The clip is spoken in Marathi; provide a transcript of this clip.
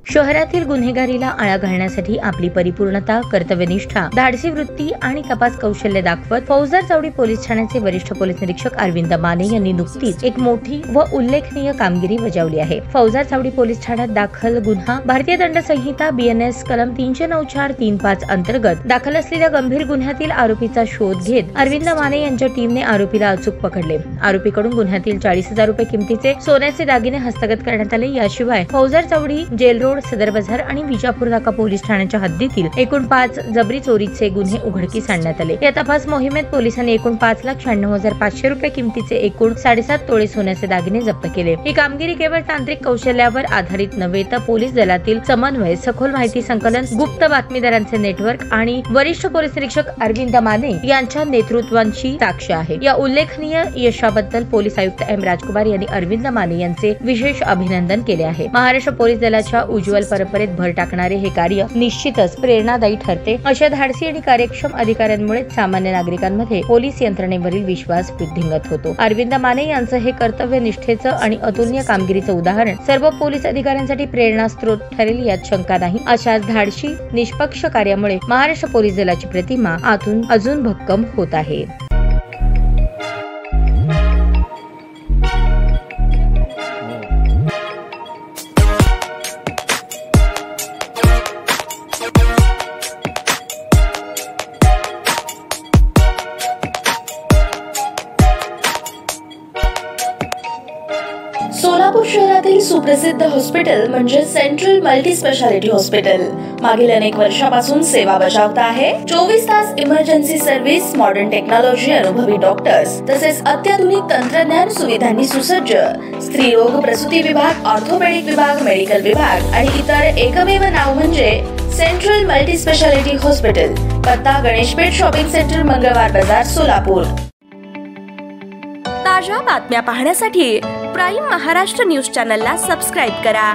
शहरातील गुन्हेगारीला आळा घालण्यासाठी आपली परिपूर्णता, कर्तव्यनिष्ठा, धाडसी वृत्ती आणि तपास कौशल्य दाखवत फौजदार चावडी पोलीस ठाण्याचे वरिष्ठ पोलीस निरीक्षक अरविंद माने यांनी नुकतीच एक मोठी व उल्लेखनीय कामगिरी बजावली आहे। फौजदार चावडी पोलीस ठाण्यात दाखल गुन्हा भारतीय दंड संहिता BNS कलम 394-35 अंतर्गत दाखल असलेल्या गंभीर गुन्ह्यातील आरोपीचा शोध घेत अरविंद माने यांच्या टीमने आरोपीला अचूक पकडले। आरोपीकडून गुन्ह्यातील 40,000 रुपये किमतीचे सोन्याचे दागिने हस्तगत करण्यात आले। याशिवाय फौजदार चावडी, जेल रोड, सदर बाजार आणि विजापूर नाका पोलीस ठाण्याच्या हद्दीतील एकूण 5 जबरी चोरीचे गुन्हे उघडकीस आणण्यात आले। या तपास मोहिमेत पोलिसांनी एकूण 5,96,500 रुपये किमतीचे एकूण 7.5 तोळे सोन्याचे दागिने जप्त केले। ही कामगिरी केवळ तांत्रिक कौशल्यावर आधारित नव्हे तर पोलीस दलातील समन्वय, सखोल माहिती संकलन, गुप्त बातमीदारांचे नेटवर्क आणि वरिष्ठ पोलीस निरीक्षक अरविंद माने यांच्या नेतृत्वाची साक्ष आहे। या उल्लेखनीय यशाबद्दल पोलीस आयुक्त M. राजकुमार यांनी अरविंद माने यांचे विशेष अभिनंदन केले आहे। महाराष्ट्र पोलीस दलाच्या उज्ज्वल परंपरेत भर टाकणारे हे कार्य निश्चितच प्रेरणादायी ठरते। अशा धाडसी आणि कार्यक्षम अधिकाऱ्यांमुळे सामान्य नागरिकांमध्ये पोलीस यंत्रणेवरील विश्वास वृद्धिंगत होतो। अरविंद माने यांचं हे कर्तव्यनिष्ठेचं आणि अतुलनीय कामगिरीचं उदाहरण सर्व पोलीस अधिकाऱ्यांसाठी प्रेरणास्त्रोत ठरेल यात शंका नाही। अशाच धाडसी, निष्पक्ष कार्यामुळे महाराष्ट्र पोलीस दलाची प्रतिमा आतून अजून भक्कम होत आहे। सोलापूर शहरातील सुप्रसिद्ध हॉस्पिटल म्हणजे सेंट्रल मल्टी स्पेशालिटी हॉस्पिटल मागील अनेक वर्षापासून सेवा बजावत आहे। 24 तास इमर्जन्सी सर्व्हिस, मॉडर्न टेक्नॉलॉजी, अनुभवी डॉक्टर्स तसेच अत्याधुनिक तंत्रज्ञान सुविधांनी सुसज्ज स्त्रीरोग प्रसूती विभाग, ऑर्थोपेडिक विभाग, मेडिकल विभाग आणि इतर एकमेव नाव म्हणजे सेंट्रल मल्टी स्पेशालिटी हॉस्पिटल। पत्ता गणेशपेठ शॉपिंग सेंटर, मंगळवार बाजार, सोलापूर। ताज्या बातम्या पाहण्यासाठी प्राईम महाराष्ट्र न्यूज चॅनलला सबस्क्राईब करा।